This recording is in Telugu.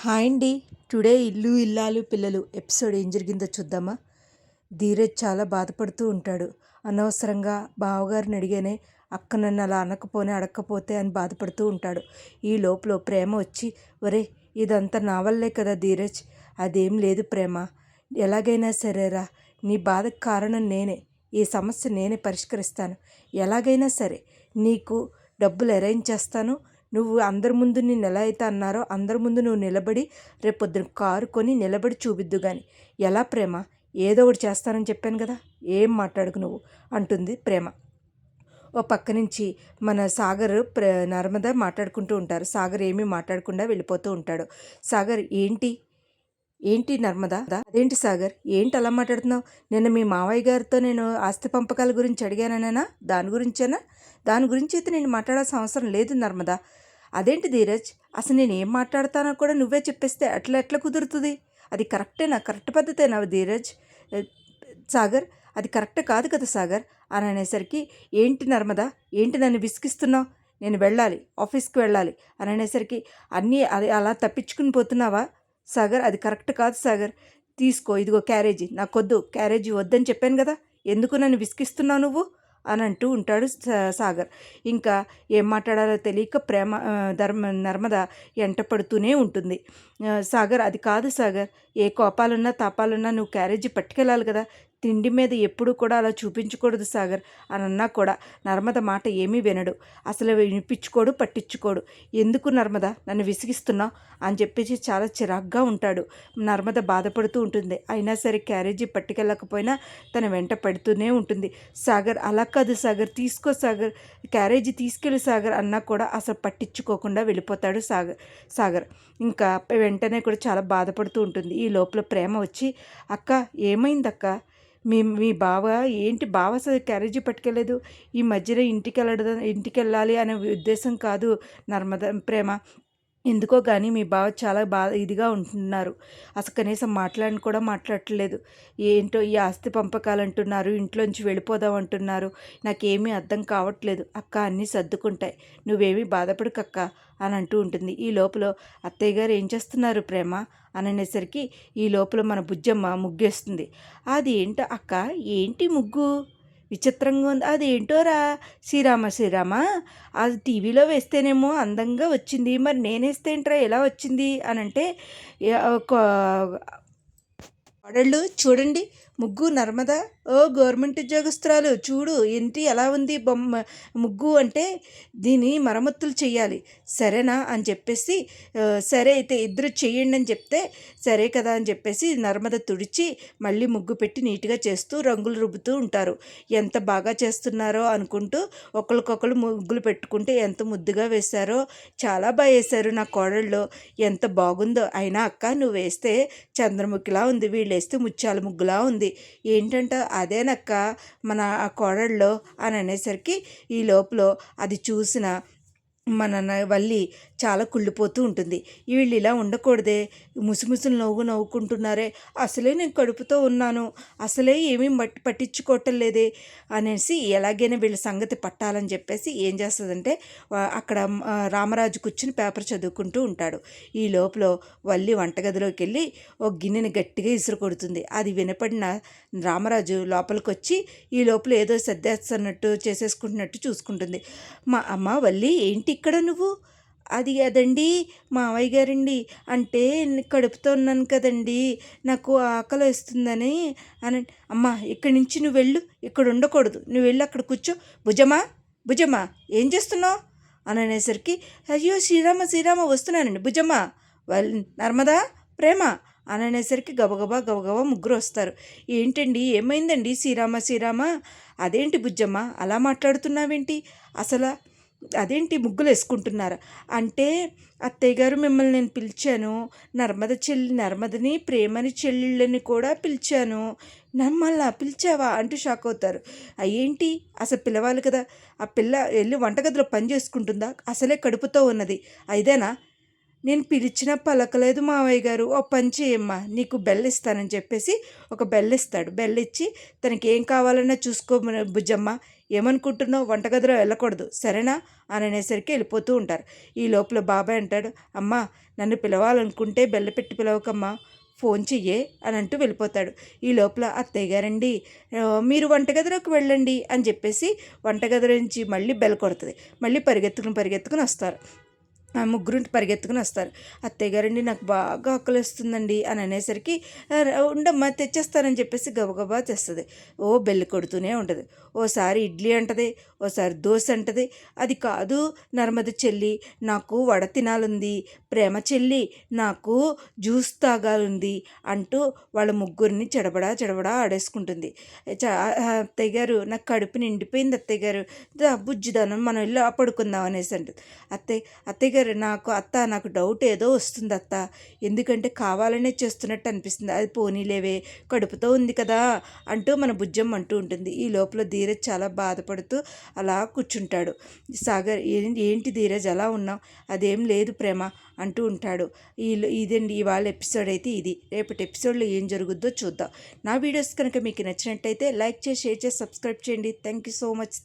హాయ్ అండి. టుడే ఇల్లు ఇల్లాలు పిల్లలు ఎపిసోడ్ ఏం జరిగిందో చూద్దామా. ధీరజ్ చాలా బాధపడుతూ ఉంటాడు. అనవసరంగా బావగారిని అడిగానే, అక్క నన్ను అలా అనకపోతే అడగకపోతే అని బాధపడుతూ ఉంటాడు. ఈ లోపల ప్రేమ వచ్చి, ఒరే ఇదంతా నా వల్లే కదా ధీరజ్, అదేం లేదు ప్రేమ, ఎలాగైనా సరేరా, నీ బాధకు కారణం నేనే, ఈ సమస్య నేనే పరిష్కరిస్తాను, ఎలాగైనా సరే నీకు డబ్బులు అరేంజ్ చేస్తాను, నువ్వు అందరి ముందు నిన్ను ఎలా అయితే అన్నారో అందరి ముందు నువ్వు నిలబడి రేపొద్దున కారు కొని నిలబడి చూపిద్దు కానీ, ఎలా ప్రేమ, ఏదో ఒకటి చేస్తానని చెప్పాను కదా, ఏం మాట్లాడుకు నువ్వు అంటుంది ప్రేమ. ఓ పక్క నుంచి మన సాగర్ నర్మద మాట్లాడుకుంటూ ఉంటారు. సాగర్ ఏమీ మాట్లాడకుండా వెళ్ళిపోతూ ఉంటాడు. సాగర్ ఏంటి ఏంటి నర్మదా, అదేంటి సాగర్, ఏంటి అలా మాట్లాడుతున్నావు? నిన్న మీ మావయ్య గారితో నేను ఆస్తి పంపకాల గురించి అడిగాననేనా, దాని గురించేనా? దాని గురించి అయితే నేను మాట్లాడాల్సిన అవసరం లేదు నర్మదా. అదేంటి ధీరజ్, అసలు నేను ఏం మాట్లాడతానో కూడా నువ్వే చెప్పేస్తే ఎట్లా ఎట్లా కుదురుతుంది? అది కరెక్టేనా, కరెక్ట్ పద్ధతేనా ధీరజ్? సాగర్, అది కరెక్ట్ కాదు కదా సాగర్ అని అనేసరికి, ఏంటి నర్మదా, ఏంటి నన్ను విసిగిస్తున్నావు, నేను వెళ్ళాలి, ఆఫీస్కి వెళ్ళాలి అని అనేసరికి, అన్నీ అది అలా తప్పించుకుని పోతున్నావా సాగర్? అది కరెక్ట్ కాదు సాగర్, తీసుకో ఇదిగో క్యారేజీ, నాకొద్దు, క్యారేజీ వద్దని చెప్పాను కదా, ఎందుకు నన్ను విసిగిస్తున్నావు నువ్వు అని అంటూ ఉంటాడు సాగర్. ఇంకా ఏం మాట్లాడాలో తెలియక నర్మద ఎంట పడుతూనే ఉంటుంది. సాగర్, అది కాదు సాగర్, ఏ కోపాలున్నా తాపాలున్నా నువ్వు క్యారేజీ పట్టుకెళ్ళాలి కదా, తిండి మీద ఎప్పుడూ కూడా అలా చూపించకూడదు సాగర్ అని అన్నా కూడా నర్మద మాట ఏమీ వినడు, అసలు వినిపించుకోడు, పట్టించుకోడు. ఎందుకు నర్మద నన్ను విసిగిస్తున్నావు అని చెప్పేసి చాలా చిరాగ్గా ఉంటాడు. నర్మద బాధపడుతూ ఉంటుంది. అయినా సరే క్యారేజీ పట్టుకెళ్ళకపోయినా తన వెంట పడుతూనే ఉంటుంది. సాగర్, అలా కాదు సాగర్, తీసుకో సాగర్, క్యారేజీ తీసుకెళ్ళి సాగర్ అన్నా కూడా అసలు పట్టించుకోకుండా వెళ్ళిపోతాడు సాగర్. ఇంకా వెంటనే కూడా చాలా బాధపడుతూ ఉంటుంది. ఈ లోపల ప్రేమ వచ్చి, అక్క ఏమైందక్క, మీ బావ ఏంటి, బావ అసలు క్యారేజీ పట్టుకెళ్ళలేదు, ఈ మధ్యలో ఇంటికి వెళ్ళాలి అనే ఉద్దేశం కాదు ప్రేమ, ఎందుకో కానీ మీ బావ చాలా ఇదిగా ఉంటున్నారు, అసలు కనీసం కూడా మాట్లాడట్లేదు, ఏంటో ఈ ఆస్తి పంపకాలు అంటున్నారు, ఇంట్లోంచి వెళ్ళిపోదాం అంటున్నారు, నాకేమీ అర్థం కావట్లేదు అక్క, అన్నీ సర్దుకుంటాయి, నువ్వేమీ బాధపడకక్క అని అంటూ ఉంటుంది. ఈ లోపల అత్తయ్య గారు ఏం చేస్తున్నారు ప్రేమ అని అనేసరికి, ఈ లోపల మన బుజ్జమ్మ ముగ్గేస్తుంది. అది ఏంటో అక్క, ఏంటి ముగ్గు విచిత్రంగా ఉంది, అదేంటోరా శ్రీరామ, అది టీవీలో వేస్తేనేమో అందంగా వచ్చింది, మరి నేనేస్తే ఏంట్రా ఎలా వచ్చింది అని అంటే, కోడళ్ళు చూడండి ముగ్గు నర్మద, ఓ గవర్నమెంట్ ఉద్యోగస్తురాలు చూడు ఏంటి ఎలా ఉంది బొమ్మ ముగ్గు అంటే, దీని మరమ్మతులు చెయ్యాలి సరేనా అని చెప్పేసి, సరే అయితే ఇద్దరు చెయ్యండి అని చెప్తే, సరే కదా అని చెప్పేసి నర్మద తుడిచి మళ్ళీ ముగ్గు పెట్టి నీట్గా చేస్తూ రంగులు రుబ్బుతూ ఉంటారు. ఎంత బాగా చేస్తున్నారో అనుకుంటూ ఒకరికొకరు ముగ్గులు పెట్టుకుంటే ఎంత ముద్దుగా వేశారో, చాలా బాగా వేశారు నా కోడళ్ళు, ఎంత బాగుందో, అయినా అక్క నువ్వు వేస్తే చంద్రముఖిలా ఉంది, వీళ్ళు వేస్తే ముత్యాల ముగ్గులా ఉంది, ఏంటంటే అదేనక్క మన కోడళ్ళు అని అనేసరికి, ఈ లోపల అది చూసిన మన వల్లి చాలా కుళ్ళిపోతూ ఉంటుంది. వీళ్ళు ఇలా ఉండకూడదే, ముసుముసులు నవ్వుకుంటున్నారే, అసలే నేను కడుపుతో ఉన్నాను, అసలే ఏమీ పట్టించుకోవటం లేదే అనేసి, ఎలాగైనా వీళ్ళ సంగతి పట్టాలని చెప్పేసి ఏం చేస్తుందంటే, అక్కడ రామరాజు కూర్చుని పేపర్ చదువుకుంటూ ఉంటాడు. ఈ లోపల వల్లి వంటగదిలోకి వెళ్ళి ఒక గిన్నెని గట్టిగా ఇసురు కొడుతుంది. అది వినపడిన రామరాజు లోపలికి వచ్చి ఈ లోపల ఏదో సర్దేస్తున్నట్టు చేసేసుకుంటున్నట్టు చూసుకుంటుంది. మా అమ్మ వల్లి ఏంటి ఇక్కడ నువ్వు, అది అదండి మావయ్య గారండి, అంటే కడుపుతో ఉన్నాను కదండి, నాకు ఆకలి వేస్తుందని అని, అమ్మ ఇక్కడి నుంచి నువ్వు వెళ్ళు, ఇక్కడ ఉండకూడదు, నువ్వు వెళ్ళి అక్కడ కూర్చో, భుజమ్మా ఏం చేస్తున్నావు అని అనేసరికి, అయ్యో శ్రీరామ వస్తున్నానండి భుజమ్మ, నర్మదా ప్రేమ అని అనేసరికి గబగబా ముగ్గురు వస్తారు. ఏంటండి ఏమైందండి శ్రీరామ, అదేంటి బుజ్జమ్మ అలా మాట్లాడుతున్నావేంటి, అసలు అదేంటి ముగ్గులు వేసుకుంటున్నారా అంటే, అత్తయ్య గారు మిమ్మల్ని నేను పిలిచాను, నర్మదని ప్రేమని చెల్లెళ్ళని కూడా పిలిచాను, నమ్మల్ని పిలిచావా అంటూ షాక్ అవుతారు. అయ్యేంటి అసలు పిలవాలి కదా, ఆ పిల్ల వెళ్ళి వంటగదిలో పని చేసుకుంటుందా, అసలే కడుపుతో ఉన్నది, అయిదేనా, నేను పిలిచినా పలకలేదు మావయ్య గారు, ఓ పని చేయమ్మా నీకు బెల్ ఇస్తానని చెప్పేసి ఒక బెల్ ఇస్తాడు. బెల్ ఇచ్చి, తనకి ఏం కావాలన్నా చూసుకో బుజ్జమ్మ, ఏమనుకుంటున్నావు, వంటగదిలో వెళ్ళకూడదు సరేనా అని అనేసరికి వెళ్ళిపోతూ ఉంటారు. ఈ లోపల బాబాయ్ అంటాడు, అమ్మా నన్ను పిలవాలనుకుంటే బెల్ల పెట్టి పిలవకమ్మా, ఫోన్ చెయ్యే అని అంటూ వెళ్ళిపోతాడు. ఈ లోపల అత్తయ్య గారండి మీరు వంటగదిలోకి వెళ్ళండి అని చెప్పేసి వంటగదిలో నుంచి మళ్ళీ బెల్ కొడుతుంది. మళ్ళీ పరిగెత్తుకుని వస్తారు. ఆ ముగ్గురు పరిగెత్తుకుని వస్తారు. అత్తయ్య గారండి నాకు బాగా ఆకలిస్తుందండి అని అనేసరికి ఉండమ్మా తెచ్చేస్తానని చెప్పేసి గబగబా తెస్తుంది. ఓ బెల్లి కొడుతూనే ఉంటుంది. ఓసారి ఇడ్లీ అంటది, ఓసారి దోశ అంటది. అది కాదు నర్మద చెల్లి, నాకు వడ తినాలుంది, ప్రేమ చెల్లి నాకు జ్యూస్ తాగాలుంది అంటూ వాళ్ళ ముగ్గురిని చెడబడా ఆడేసుకుంటుంది. అత్తయ్య గారు నాకు కడుపు నిండిపోయింది అత్తయ్య గారు, బుజ్జిదానం మనం ఇల్లు పడుకుందాం అనేసి అంటుంది. అత్తయ్య గారు నాకు డౌట్ ఏదో వస్తుంది అత్త, ఎందుకంటే కావాలనే చేస్తున్నట్టు అనిపిస్తుంది. అది పోనీలేవే కడుపుతో ఉంది కదా అంటూ మన బుజ్జమ్మ అంటూ ఉంటుంది. ఈ లోపల ధీరజ్ చాలా బాధపడుతూ అలా కూర్చుంటాడు. సాగర్ ఏంటి ధీరజ్ అలా ఉన్నావు, అదేం లేదు ప్రేమ అంటూ ఉంటాడు. ఇదండి ఇవాళ ఎపిసోడ్ అయితే ఇది. రేపటి ఎపిసోడ్లో ఏం జరుగుద్దో చూద్దాం. నా వీడియోస్ కనుక మీకు నచ్చినట్టయితే లైక్ చేసి షేర్ చేసి సబ్స్క్రైబ్ చేయండి. Thank you so much.